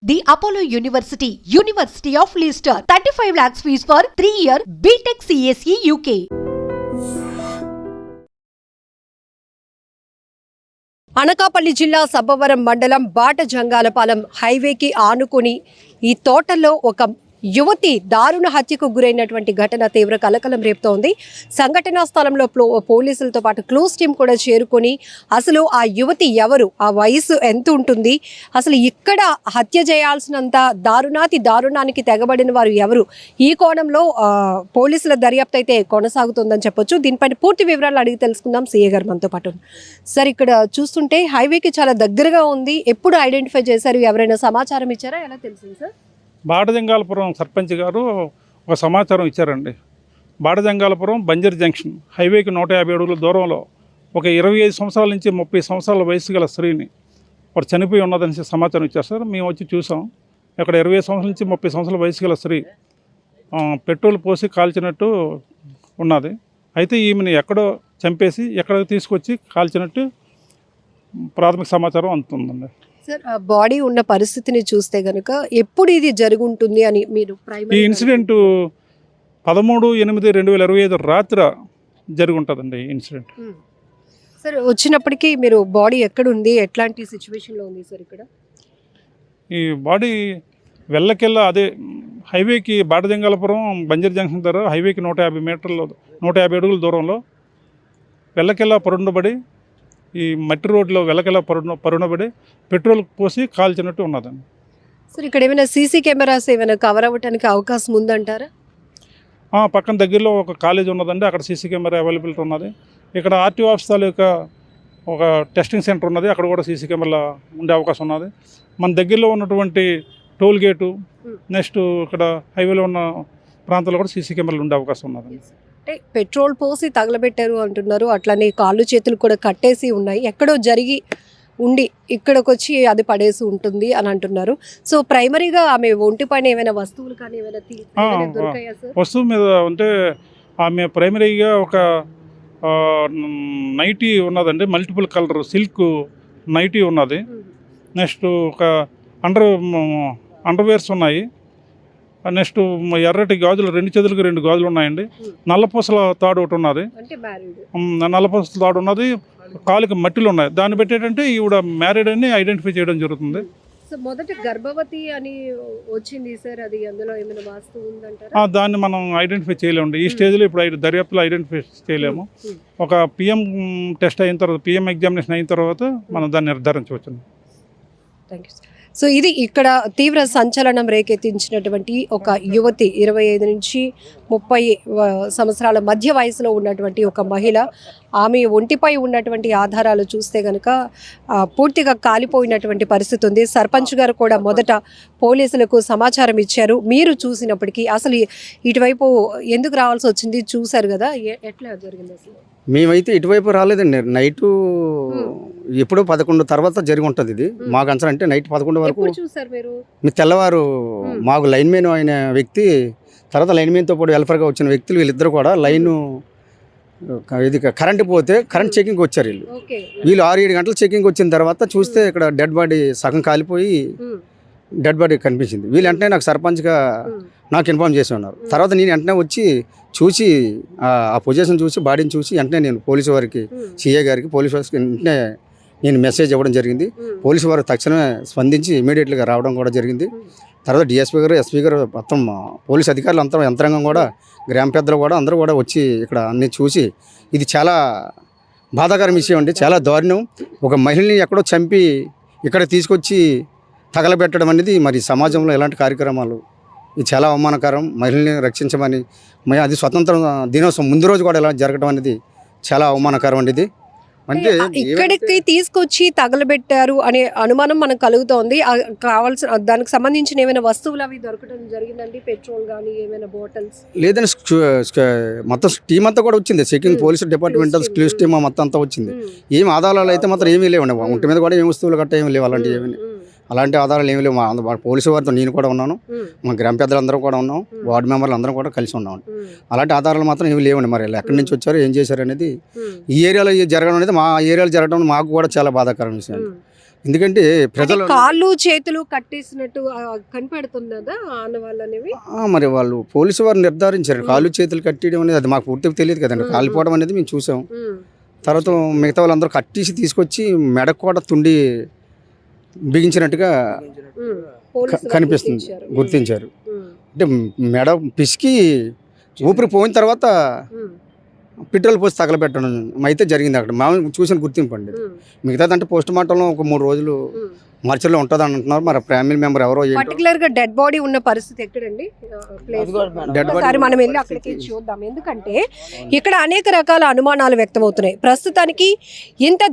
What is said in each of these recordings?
The Apollo University, University of Leicester. 35 lakhs fees for 3-year BTech CSE UK. Anakapalli జిల్లా సబ్బవరం మండలం బాటజంగాలపాలెం హైవేకి ఆనుకుని ఈ తోటల్లో ఒక యువతి దారుణ హత్యకు గురైనటువంటి ఘటన తీవ్ర కలకలం రేపుతోంది. సంఘటనా స్థలంలో పోలీసులతో పాటు క్లోజ్ టీం కూడా చేరుకొని అసలు ఆ యువతి ఎవరు, ఆ వయసు ఎంత ఉంటుంది, అసలు ఇక్కడ హత్య చేయాల్సినంత దారుణానికి తెగబడిన వారు ఎవరు, ఈ కోణంలో పోలీసుల దర్యాప్తు అయితే కొనసాగుతుందని చెప్పొచ్చు. దీనిపైన పూర్తి వివరాలు అడిగి తెలుసుకుందాం. సీఏ గారు మనతో పాటు. సార్, ఇక్కడ చూస్తుంటే హైవేకి చాలా దగ్గరగా ఉంది. ఎప్పుడు ఐడెంటిఫై చేశారు? ఎవరైనా సమాచారం ఇచ్చారా? ఎలా తెలిసింది సార్? బాటజంగాలపురం సర్పంచ్ గారు ఒక సమాచారం ఇచ్చారండి. బాటజంగాలపురం బంజర్ జంక్షన్ హైవేకి 150 అడుగుల దూరంలో ఒక 25 సంవత్సరాల నుంచి 30 సంవత్సరాల వయసు గల స్త్రీని వాడు చనిపోయి ఉన్నదని సమాచారం ఇచ్చారు సార్. మేము వచ్చి చూసాం. ఇక్కడ 20 సంవత్సరాల నుంచి 30 సంవత్సరాల వయసు గల స్త్రీ పెట్రోల్ పోసి కాల్చినట్టు ఉన్నది. అయితే ఈమెను ఎక్కడో చంపేసి ఎక్కడికి తీసుకొచ్చి కాల్చినట్టు ప్రాథమిక సమాచారం అందుతుందండి. సార్, బాడీ ఉన్న పరిస్థితిని చూస్తే కనుక ఎప్పుడు ఇది జరుగుంటుంది అని మీరు ఈ ఇన్సిడెంట్ 13/8/2025 రాత్రి జరుగుంటుందండి ఇన్సిడెంట్. సార్, వచ్చినప్పటికీ మీరు బాడీ ఎక్కడుంది, ఎట్లాంటి సిచ్యువేషన్లో ఉంది సార్? ఇక్కడ ఈ బాడీ వెళ్ళకెళ్ళ అదే హైవేకి బాటజంగాలపురం బంజర్ జంక్షన్ దగ్గర హైవేకి 150 అడుగుల దూరంలో వెళ్ళకెళ్ళ పరుండబడి ఈ మట్టి రోడ్లో వెళ్ళకెళ్ళ పరుండబడి పెట్రోల్ పోసి కాల్చినట్టు ఉన్నదండి. సార్, ఇక్కడ ఏమైనా సీసీ కెమెరాస్ ఏమైనా కవర్ అవ్వడానికి అవకాశం ఉందంటారా? పక్కన దగ్గరలో ఒక కాలేజ్ ఉన్నదండి. అక్కడ సీసీ కెమెరా అవైలబిలిటీ ఉన్నది. ఇక్కడ ఆర్టీఓ ఆఫీస్ తాలూకా ఒక టెస్టింగ్ సెంటర్ ఉన్నది. అక్కడ కూడా సీసీ కెమెరా ఉండే అవకాశం ఉన్నది. మన దగ్గరలో ఉన్నటువంటి టోల్ గేటు, నెక్స్ట్ ఇక్కడ హైవేలో ఉన్న ప్రాంతాల్లో కూడా సీసీ కెమెరాలు ఉండే అవకాశం ఉన్నది. అంటే పెట్రోల్ పోసి తగలబెట్టారు అంటున్నారు, అట్లానే కాళ్ళు చేతులు కూడా కట్టేసి ఉన్నాయి, ఎక్కడో జరిగి ఉండి ఇక్కడికి వచ్చి అది పడేసి ఉంటుంది అని అంటున్నారు. సో ప్రైమరీగా ఆమె ఒంటి పైన ఏమైనా వస్తువులు కానీ ఏమైనా దొరికాయా సార్? వస్తువు మీద అంటే ఆమె ప్రైమరీగా ఒక నైటీ ఉన్నదండి, మల్టిపుల్ కలర్ సిల్క్ నైటీ ఉన్నది. నెక్స్ట్ ఒక అండర్వేర్స్ ఉన్నాయి. నెక్స్ట్ ఎర్రటి గాజులు 2 చేతులకు 2 గాజులు ఉన్నాయండి. నల్లపూసల తాడు ఒకటి ఉన్నది. నల్లపూసల తాడు ఉన్నది. కాలుకి మట్టిలు ఉన్నాయి. దాన్ని బట్టి ఏంటంటే ఈవిడ మ్యారీడ్ అని ఐడెంటిఫై చేయడం జరుగుతుంది. సో మొదట గర్భవతి అని వచ్చింది సార్, అది అందులో ఏమైనా వాస్తవం ఉందంటారా? దాన్ని మనం ఐడెంటిఫై చేయలేము ఈ స్టేజ్లో. ఇప్పుడు దర్యాప్తులో ఐడెంటిఫై చేయలేము. ఒక పిఎం టెస్ట్ అయిన తర్వాత, పిఎం ఎగ్జామినేషన్ అయిన తర్వాత మనం దాన్ని నిర్ధారించవచ్చు. Thank you. సో ఇది ఇక్కడ తీవ్ర సంచలనం రేకెత్తించినటువంటి ఒక యువతి, 25 నుంచి 30 సంవత్సరాల మధ్య వయసులో ఉన్నటువంటి ఒక మహిళ. ఆమె ఒంటిపై ఉన్నటువంటి ఆధారాలు చూస్తే కనుక పూర్తిగా కాలిపోయినటువంటి పరిస్థితి ఉంది. సర్పంచ్ గారు కూడా మొదట పోలీసులకు సమాచారం ఇచ్చారు. మీరు చూసినప్పటికీ అసలు ఇటువైపు ఎందుకు రావాల్సి వచ్చింది చూశారు కదా, ఎట్లా జరిగింది అసలు? మేమైతే ఇటువైపు రాలేదండి. నైటు ఎప్పుడో 11 తర్వాత జరిగి ఉంటుంది ఇది. మాకు అంచనా అంటే నైట్ 11 వరకు చూసారు మీరు. మీ తెల్లవారు మాకు లైన్ మెయిన్ అయిన వ్యక్తి, తర్వాత లైన్ మెయిన్తో పాటు వెల్ఫేర్గా వచ్చిన వ్యక్తులు, వీళ్ళిద్దరు కూడా లైన్ ఇది కరెంట్ పోతే కరెంట్ చెకింగ్కి వచ్చారు. వీళ్ళు 6-7 గంటలు చెకింగ్ వచ్చిన తర్వాత చూస్తే ఇక్కడ డెడ్ బాడీ సగం కాలిపోయి డెడ్ బాడీ కనిపించింది. వీళ్ళు వెంటనే నాకు సర్పంచ్గా నాకు ఇన్ఫార్మ్ చేసి ఉన్నారు. తర్వాత నేను వెంటనే వచ్చి చూసి ఆ పొజిషన్ చూసి బాడీని చూసి వెంటనే నేను పోలీసు వారికి, సిఏ గారికి, పోలీసు వారికి వెంటనే నేను మెసేజ్ ఇవ్వడం జరిగింది. పోలీసు వారు తక్షణమే స్పందించి ఇమీడియట్గా రావడం కూడా జరిగింది. తర్వాత డిఎస్పీ గారు, ఎస్పీ గారు, మొత్తం పోలీసు అధికారులు అంతా, యంత్రాంగం కూడా, గ్రామ పెద్దలు కూడా అందరూ కూడా వచ్చి ఇక్కడ అన్నీ చూసి, ఇది చాలా బాధాకరం విషయం అండి. చాలా దారుణం. ఒక మహిళని ఎక్కడో చంపి ఇక్కడ తీసుకొచ్చి తగలబెట్టడం అనేది మరి సమాజంలో ఎలాంటి కార్యక్రమాలు, ఇది చాలా అవమానకరం. మహిళల్ని రక్షించమని, అది స్వతంత్ర దినోత్సవం ముందు రోజు కూడా ఇలా జరగడం అనేది చాలా అవమానకరం అండి. ఇది అంటే ఇక్కడికి తీసుకొచ్చి తగలబెట్టారు అనే అనుమానం మనకు కలుగుతోంది. కావాల్సిన దానికి సంబంధించిన ఏమైనా వస్తువులు అవి దొరకడం జరిగిందండి? పెట్రోల్ కానీ ఏమైనా బాటిల్స్? లేదని మొత్తం టీం అంతా కూడా వచ్చింది. Checking police departmental clues team మొత్తం అంతా వచ్చింది. ఏం ఆధారాలు అయితే మాత్రం ఏమీ లేవండి. ఒంటి మీద కూడా ఏం వస్తువులు గట్ట ఏమి లేవు, అలాంటివి ఏమీ. అలాంటి ఆధారాలు ఏమి లేవు. మా పోలీసు వారితో నేను కూడా ఉన్నాను, మా గ్రామ పెద్దలందరూ కూడా ఉన్నాం, వార్డు మెంబర్లు అందరం కూడా కలిసి ఉన్నాం. అలాంటి ఆధారాలు మాత్రం ఏమి లేవండి. మరి ఎక్కడి నుంచి వచ్చారు, ఏం చేశారు అనేది, ఈ ఏరియాలో జరగడం అనేది, మా ఏరియాలో జరగడం మాకు కూడా చాలా బాధాకరమైన విషయం. ఎందుకంటే అంటే ప్రజలు కాళ్ళు చేతులు కట్టేసినట్టు కనిపెడుతున్నదా ఆనవాళ్ళు అనేవి? మరి వాళ్ళు పోలీసు వారు నిర్ధారించారు కాళ్ళు చేతులు కట్టేయడం అనేది, అది మాకు పూర్తిగా తెలియదు కదండి. కాలిపోవడం అనేది మేము చూసాం. తర్వాత మిగతా వాళ్ళందరూ కట్టేసి తీసుకొచ్చి మెడకు కూడా తుండి బిగించినట్టుగా కనిపిస్తుంది, గుర్తించారు. అంటే మెడ పిసికి ఊపిరి పోయిన తర్వాత పెట్రోల్ పోసి తగలబెట్టడం అయితే జరిగింది. అక్కడ మేము చూసిన గుర్తింపు అండి. మిగతాదంటే పోస్ట్ మార్టంలో ఒక 3 రోజులు మార్చిలో ఉంటుంది అని అంటున్నారు. మరి ఫ్యామిలీ మెంబర్ ఎవరో పర్టికులర్ గా డెడ్ బాడీ ఉన్న పరిస్థితి ఎక్కడండి? ఒకసారి మనం వెళ్ళి అక్కడికి చూద్దాం. ఎందుకంటే ఇక్కడ అనేక రకాల అనుమానాలు వ్యక్తమవుతున్నాయి. ప్రస్తుతానికి ఇంత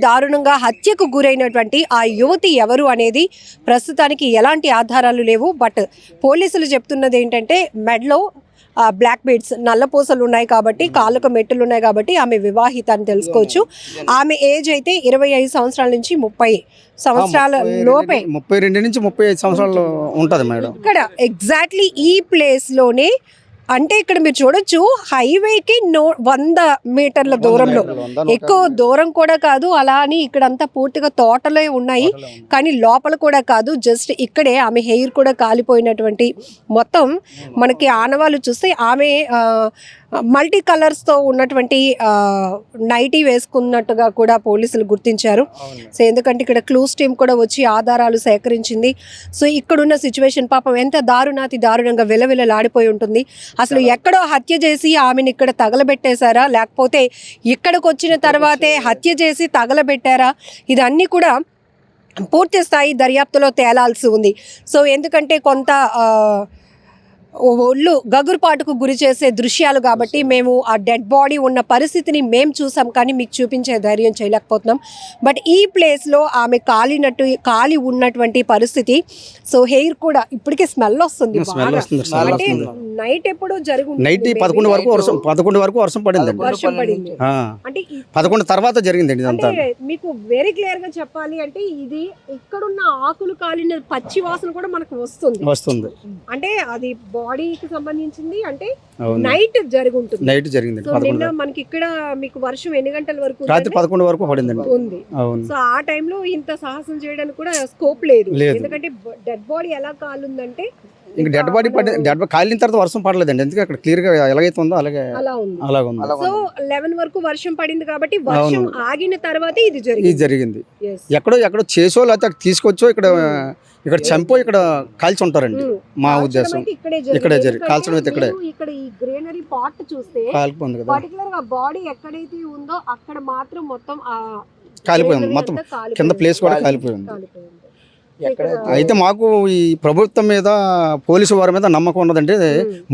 దారుణంగా హత్యకు గురైనటువంటి ఆ యువతి ఎవరు అనేది ప్రస్తుతానికి ఎలాంటి ఆధారాలు లేవు. బట్ పోలీసులు చెప్తున్నది ఏంటంటే మెడలో బ్లాక్ బీడ్స్ నల్లపూసలు ఉన్నాయి కాబట్టి, కాళ్ళకు మెట్టులు ఉన్నాయి కాబట్టి ఆమె వివాహిత అని తెలుసుకోవచ్చు. ఆమె ఏజ్ అయితే 25 సంవత్సరాల నుంచి 30 సంవత్సరాల లోపే, 32 నుంచి 35 సంవత్సరాలు ఉంటుంది మేడం. ఇక్కడ ఎగ్జాక్ట్లీ ఈ ప్లేస్ లోనే, అంటే ఇక్కడ మీరు చూడొచ్చు హైవేకి 100 మీటర్ల దూరంలో, ఎక్కువ దూరం కూడా కాదు. అలా అని ఇక్కడంతా పూర్తిగా తోటలే ఉన్నాయి, కానీ లోపల కూడా కాదు. జస్ట్ ఇక్కడే ఆమె హెయిర్ కూడా కాలిపోయినటువంటి మొత్తం మనకి ఆనవాళ్ళు చూస్తే ఆమె మల్టీ కలర్స్తో ఉన్నటువంటి నైటీ వేసుకున్నట్టుగా కూడా పోలీసులు గుర్తించారు. సో ఎందుకంటే ఇక్కడ క్లూస్ టీమ్ కూడా వచ్చి ఆధారాలు సేకరించింది. సో ఇక్కడున్న సిచ్యువేషన్ పాపం ఎంత దారుణంగా విలవిలలాడిపోయి ఉంటుంది. అసలు ఎక్కడో హత్య చేసి ఆమెను ఇక్కడ తగలబెట్టేశారా, లేకపోతే ఇక్కడికి వచ్చిన తర్వాతే హత్య చేసి తగలబెట్టారా, ఇదన్నీ కూడా పూర్తి స్థాయి దర్యాప్తులో తేలాల్సి ఉంది. సో ఎందుకంటే కొంత ఒళ్ళు గగురుపాటుకు గురి చేసే దృశ్యాలు కాబట్టి మేము ఆ డెడ్ బాడీ ఉన్న పరిస్థితిని మేము చూసాం, కానీ మీకు చూపించే ధైర్యం చేయలేకపోతున్నాం. బట్ ఈ ప్లేస్లో ఆమె కాలి ఉన్నటువంటి పరిస్థితి. సో హెయిర్ కూడా ఇప్పటికే స్మెల్ వస్తుంది. అంటే నైట్ ఎప్పుడో నైట్ 11 వరకు వర్షం పడింది. అంటే 11 తర్వాత జరిగిందండి ఇదంతా. మీకు వెరీ క్లియర్ గా చెప్పాలి అంటే ఇది ఇక్కడున్న ఆకులు కాలిన పచ్చి వాసన కూడా మనకు వస్తుంది. అంటే అది బాడీకి సంబంధించింది. అంటే నైట్ జరిగింది. సో నిన్న మనకి ఇక్కడ మీకు వర్షం ఎన్ని గంటల వరకు? రాత్రి 11 వరకు పడిందండి. ఉంది. సో ఆ టైంలో ఇంత సాహసం చేయడానికి కూడా స్కోప్ లేదు. ఎందుకంటే డెడ్ బాడీ ఎలా కాలుందంటే, ఇంకా డెడ్ బాడీ కాలిన తర్వాత వర్షం పడలేదండి. ఎందుకంటే అక్కడ క్లియర్ గా ఎలాగైతే ఉందో అలా ఉంది. సో 11 వరకు వర్షం పడింది కాబట్టి వర్షం ఆగిన తర్వాత ఇది జరిగింది. ఎక్కడో చేసో లేకపోతే తీసుకొచ్చో ఇక్కడ చంపో ఇక్కడ కాల్చి ఉంటారండి మా ఉద్దేశం. ఇక్కడే కాల్చడం అయితే ఇక్కడ ఈ గ్రీనరీ పార్ట్ చూస్తే పర్టికులర్ గా బాడీ ఎక్కడైతే ఉందో అక్కడ మాత్రం మొత్తం కాలిపోయింది. మొత్తం కింద ప్లేస్ కూడా కాలిపోయింది. అయితే మాకు ఈ ప్రభుత్వం మీద పోలీసు వారి మీద నమ్మకం ఉన్నదండి.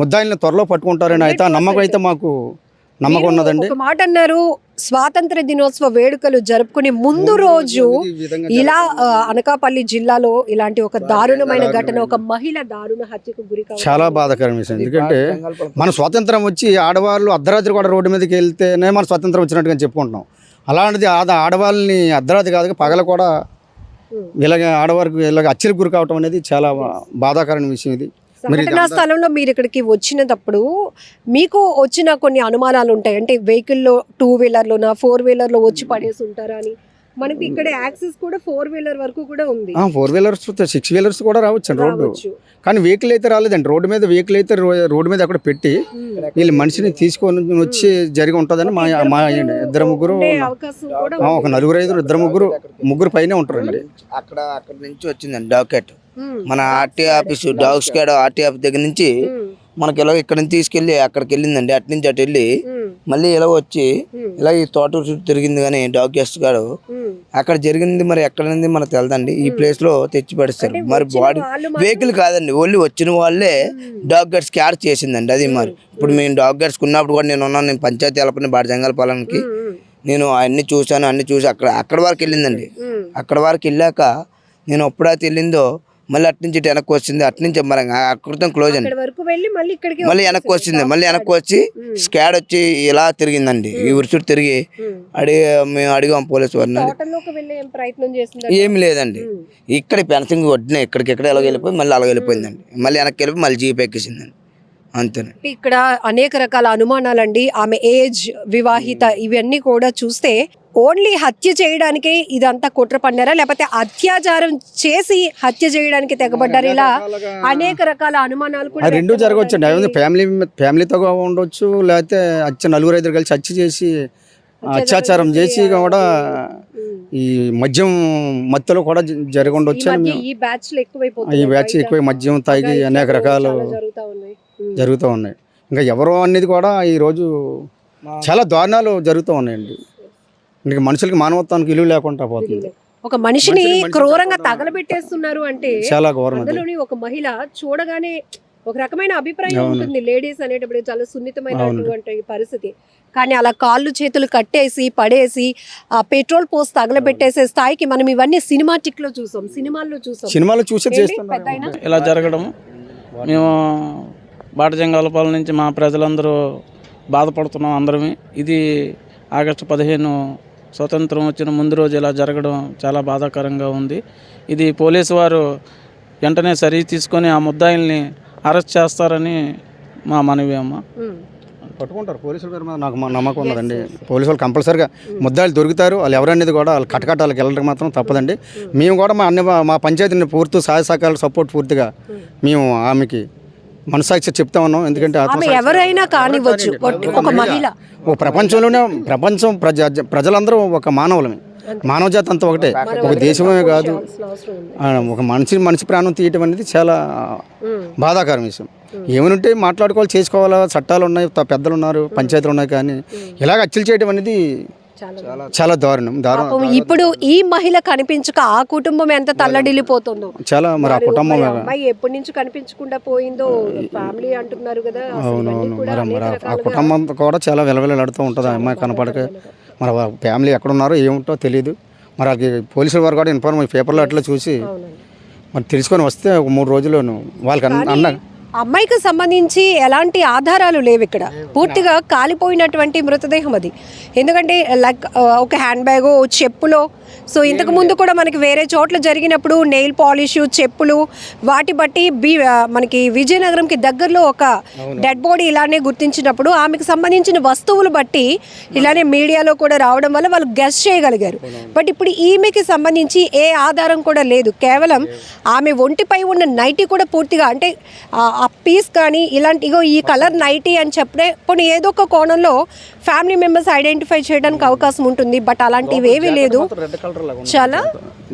ముద్దాయిల్ని త్వరలో పట్టుకుంటారని అయితే ఆ నమ్మకం అయితే మాకు నమ్మకం ఉన్నదండి. ఒక మాట అన్నారు, స్వాతంత్ర దినోత్సవ వేడుకలు జరుపుకునే ముందు రోజు ఇలా అనకాపల్లి జిల్లాలో ఇలాంటి ఒక దారుణమైన ఘటన, ఒక మహిళ దారుణ హత్యకు గురి కావడం చాలా బాధాకరం విషయం. ఎందుకంటే మన స్వాతంత్రం వచ్చి ఆడవాళ్ళు అర్ధరాత్రి కూడా రోడ్డు మీదకి వెళ్తేనే మన స్వాతంత్రం వచ్చినట్టుగా చెప్పుకుంటున్నాం. అలాంటిది ఆడవాళ్ళని అర్ధరాత్రి కాదు పగల కూడా ఇలాగ ఆడవారికి ఇలాగ హత్యలకు గురి కావటం అనేది చాలా బాధాకరమైన విషయం. ఇది ఘటనా స్థలంలో మీరు ఇక్కడికి వచ్చినప్పుడు మీకు వచ్చిన కొన్ని అనుమానాలు ఉంటాయి. అంటే వెహికల్లో 2 వీలర్లోనా 4 వీలర్లో వచ్చి పడేసి ఉంటారా అని. మనకి ఇక్కడ యాక్సెస్ కూడా 4 వీలర్ వరకు కూడా ఉంది. 4 వీలర్స్ 6 వీలర్స్ కూడా రావచ్చు రోడ్డు, కానీ వెహికల్ అయితే రాలేదండి. రోడ్డు మీద వెహికల్ అయితే రోడ్డు మీద అక్కడ పెట్టి వీళ్ళు మనిషిని తీసుకొని వచ్చి జరిగి ఉంటుందని మా 2-3 ఒక 4-5 ముగ్గురు పైనే ఉంటారండి. అక్కడ నుంచి వచ్చిందండి డాకెట్. మన RT office dog squad RT office దగ్గర నుంచి మనకి ఇలా ఇక్కడ నుంచి తీసుకెళ్ళి అక్కడికి వెళ్ళిందండి. అటు నుంచి అటు వెళ్ళి మళ్ళీ ఇలా వచ్చి ఇలా ఈ తోట చుట్టూ తిరిగింది. కానీ డాగ్ గెస్ట్ గాడు అక్కడ జరిగింది మరి ఎక్కడ నుంచి మనకు తెలదండి. ఈ ప్లేస్ లో తెచ్చి పడిస్తారు. మరి బాడీ వెహికల్ కాదండి, ఓన్లీ వచ్చిన వాళ్ళే డాగ్ గడ్స్ క్యాచ్ చేసిందండి. అది మరి ఇప్పుడు మేము డాగ్ గడ్స్ ఉన్నప్పుడు కూడా నేను పంచాయతీ వెళ్ళపని బాడజంగాలపాలెంకి నేను అన్ని చూశాను. అన్ని చూసి అక్కడ వరకు వెళ్ళిందండి. అక్కడ వరకు వెళ్ళాక నేను ఎప్పుడైతే వెళ్ళిందో మళ్ళీ అటు నుంచి వెనక్కి వచ్చింది. అటు నుంచి మరి అక్కడితో క్లోజ్ అండి. మళ్ళీ వెనక్కి వచ్చింది. మళ్ళీ వెనక్కి వచ్చి స్క్వాడ్ వచ్చి ఇలా తిరిగిందండి. ఈ ఊరి చుట్టూ తిరిగి మేము అడిగాం పోలీసు వారిని. ఏమి లేదండి, ఇక్కడ ఫెన్సింగ్ వడ్డిన ఇక్కడికి ఎలా వెళ్ళిపోయి మళ్ళీ అలా వెళ్ళిపోయిందండి. మళ్ళీ వెనక్కి వెళ్ళిపోయి మళ్ళీ జీప్ ఎక్కేసిందండి. అంతేనండి. ఇక్కడ అనేక రకాల అనుమానాలండి. ఆమె ఏజ్, వివాహిత, ఇవన్నీ కూడా చూస్తే ఓన్లీ హత్య చేయడానికే ఇదంతా కుట్ర పన్నారా, లేకపోతే అత్యాచారం చేసి హత్య చేయడానికి తెగబడ్డారు? ఇలా అనేక రకాల అనుమానాలు కూడా రెండు జరగవచ్చు అండి. ఫ్యామిలీతో ఉండొచ్చు, లేకపోతే నలుగురు ఐదుగురు కలిసి హత్య చేసి అత్యాచారం చేసి కూడా ఈ మద్యం మత్తులో కూడా జరిగి ఉండొచ్చు. ఈ బ్యాచ్ లో ఈ బ్యాచ్ ఎక్కువ మద్యం తాగి అనేక రకాలు జరుగుతూ ఉన్నాయి. ఇంకా ఎవరో అనేది కూడా ఈరోజు చాలా దారుణాలు జరుగుతూ ఉన్నాయండి. ఇంకా మనుషులకి మానవత్వానికి విలువ లేకుండా పోతుంది. ఒక మనిషిని క్రూరంగా తగలబెట్టేస్తున్నారు అంటే చాలా ఘోరం. అందులోని ఒక మహిళ చూడగానే ఒక రకమైన అభిప్రాయం ఉంటుంది. లేడీస్ అనేటప్పుడు చాలా సున్నితమైనటువంటి పరిస్థితి. కానీ అలా కాళ్ళు చేతులు కట్టేసి పడేసి ఆ పెట్రోల్ పోసి తగలబెట్టేసే స్థాయికి మనం ఇవన్నీ సినిమాటిక్ లో చూసాం, సినిమాల్లో చూసే చేస్తున్నాం. ఇలా జరగడం మేము బాటజంగాలపాలెం నుంచి మా ప్రజలందరూ బాధపడుతున్నాం అందరమే. ఇది ఆగస్టు 15 స్వతంత్రం వచ్చిన ముందు రోజు ఇలా జరగడం చాలా బాధాకరంగా ఉంది. ఇది పోలీసు వారు వెంటనే సరి తీసుకొని ఆ ముద్దాయిల్ని అరెస్ట్ చేస్తారని మా మనవి అమ్మ. పట్టుకుంటారు పోలీసుల పేరు మీద నాకు నమ్మకం ఉన్నదండి. పోలీసు వాళ్ళు కంపల్సరీగా ముద్దాయిలు దొరుకుతారు. వాళ్ళు ఎవరనేది కూడా వాళ్ళు కట్టకట్టాలకు వెళ్ళడానికి మాత్రం తప్పదండి. మేము కూడా మా పంచాయతీని పూర్తి సహాయ సహకారాలు సపోర్ట్ పూర్తిగా మేము ఆమెకి మనసాక్షి చెప్తా ఉన్నాం. ఎందుకంటే ఎవరైనా కానివ్వచ్చు, ఒక మహిళ ప్రపంచంలోనే ప్రజలందరూ ఒక మానవులమే, మానవ జాతి అంతా ఒకటే, ఒక దేశమే కాదు. ఒక మనిషి ప్రాణం తీయటం అనేది చాలా బాధాకరం విషయం. ఏమనుంటే మాట్లాడుకోవాలి, చేసుకోవాలా, చట్టాలు ఉన్నాయి, పెద్దలు ఉన్నారు, పంచాయతీలు ఉన్నాయి. కానీ ఇలాగ హత్యలు చేయడం అనేది చాలా దారుణం. ఇప్పుడు ఈ మహిళ కనిపించక ఆ కుటుంబం ఎంత తల్లడిల్లిపోతుందో. చాలా మరి ఆ కుటుంబం అమ్మాయి ఎప్పటి నుంచి కనిపించకుండా పోయిందో ఫ్యామిలీ అంటున్నారు కదా. అవునవును, మరి ఆ కుటుంబం కూడా చాలా విలవిలాడుతూ ఉంటుంది. ఆ అమ్మాయి కనపడక మరి ఫ్యామిలీ ఎక్కడున్నారో ఏముంటో తెలియదు. మరి వాళ్ళకి పోలీసుల వారు కూడా ఇన్ఫార్మ్ పేపర్లో అట్లా చూసి మరి తెలుసుకొని వస్తే ఒక 3 రోజుల్లోనూ వాళ్ళకి అన్న అమ్మాయికి సంబంధించి ఎలాంటి ఆధారాలు లేవు ఇక్కడ. పూర్తిగా కాలిపోయినటువంటి మృతదేహం అది. ఎందుకంటే లైక్ ఒక హ్యాండ్ బ్యాగో, చెప్పులో, సో ఇంతకు ముందు కూడా మనకి వేరే చోట్ల జరిగినప్పుడు నెయిల్ పాలిష్, చెప్పులు, వాటి బట్టి మనకి విజయనగరంకి దగ్గరలో ఒక డెడ్ బాడీ ఇలానే గుర్తించినప్పుడు ఆమెకు సంబంధించిన వస్తువులు బట్టి ఇలానే మీడియాలో కూడా రావడం వల్ల వాళ్ళు గెస్ చేయగలిగారు. బట్ ఇప్పుడు ఈమెకి సంబంధించి ఏ ఆధారం కూడా లేదు. కేవలం ఆమె ఒంటిపై ఉన్న నైటీ కూడా పూర్తిగా అంటే ఆ పీస్ కానీ ఇలాంటి ఈ కలర్ నైటీ అని చెప్పే పోనీ ఏదో ఒక కోణంలో ఫ్యామిలీ మెంబర్స్ ఐడెంటిఫై చేయడానికి అవకాశం ఉంటుంది. బట్ అలాంటివి ఏమీ లేదు. చాలా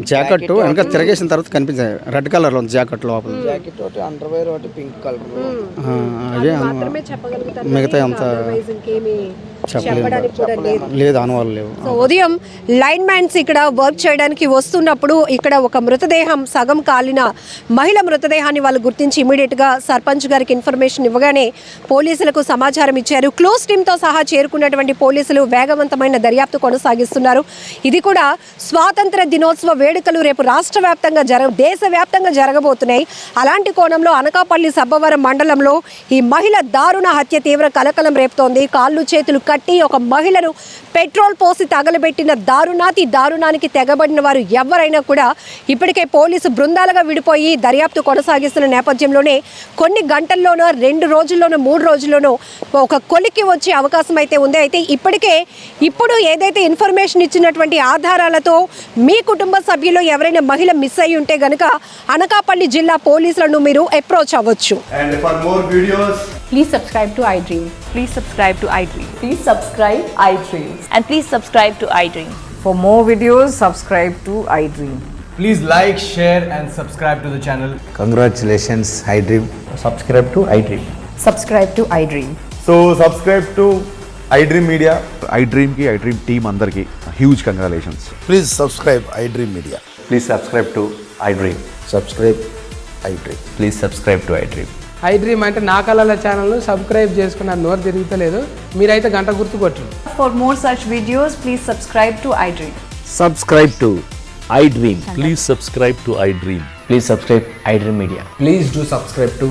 జాకెట్ వెనక తిరగేసిన తర్వాత కనిపించాయి రెడ్ కలర్ లో జాకెట్ లోపల. అండర్వేర్ ఒకటి పింక్ కలర్. మిగతా అంతా లేదు, అనువాలు లేవు. సో ఉదయం లైన్ మ్యాన్స్ ఇక్కడ వర్క్ చేయడానికి వస్తున్నప్పుడు ఇక్కడ ఒక మృతదేహం సగం కాలిన మహిళ మృతదేహాన్ని వాళ్ళు గుర్తించి ఇమీడియట్ గా సర్పంచ్ గారికి ఇన్ఫర్మేషన్ ఇవ్వగానే పోలీసులకు సమాచారం ఇచ్చారు. క్లోజ్ టీమ్ తో సహా చేరుకున్నటువంటి పోలీసులు వేగవంతమైన దర్యాప్తు కొనసాగిస్తున్నారు. ఇది కూడా స్వాతంత్ర దినోత్సవ వేడుకలు రేపు రాష్ట్ర వ్యాప్తంగా దేశవ్యాప్తంగా జరగబోతున్నాయి. అలాంటి కోణంలో అనకాపల్లి సబ్బవరం మండలంలో ఈ మహిళ దారుణ హత్య తీవ్ర కలకలం రేపుతోంది. కాళ్ళు చేతులు కట్టి ఒక మహిళను పెట్రోల్ పోసి తగలబెట్టిన దారుణానికి తెగబడిన వారు ఎవరైనా కూడా ఇప్పటికే పోలీసు బృందాలుగా విడిపోయి దర్యాప్తు కొనసాగిస్తున్న నేపథ్యంలోనే కొన్ని గంటల్లోనో 2 రోజుల్లోనో 3 రోజుల్లోనో ఒక కొలికి వచ్చే అవకాశం అయితే ఉంది. అయితే ఇప్పుడు ఏదైతే ఇన్ఫర్మేషన్ ఇచ్చినటువంటి ఆధారాలతో మీ కుటుంబ సభ్యులు ఎవరైనా మహిళ మిస్ అయ్యి ఉంటే గనుక అనకాపల్లి జిల్లా పోలీసులను మీరు అప్రోచ్ అవ్వచ్చు. And for more videos, please subscribe to iDream. Please subscribe to iDream. Please subscribe iDream. And please subscribe to iDream. For more videos, subscribe to iDream. please like, share and subscribe to the channel. Congratulations, iDream. Subscribe to iDream. Subscribe to iDream. So subscribe to iDream Media. iDream ki iDream team andarki huge congratulations. Please subscribe iDream Media. Please subscribe to iDream. Subscribe iDream. Please subscribe to iDream. iDream అంటే నా కళల ఛానల్ను subscribe చేసుకున్న నోరు తిరుగుతలేదు. మీరైతే గంట గుర్తు కొట్టండి. For more such videos, please subscribe to iDream. Subscribe to iDream. Please subscribe to iDream. Please subscribe iDream Media. Please do subscribe to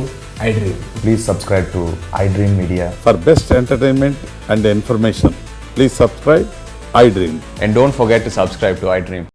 iDream. Please subscribe to iDream Media. For best entertainment and information, please subscribe iDream. And don't forget to subscribe to iDream.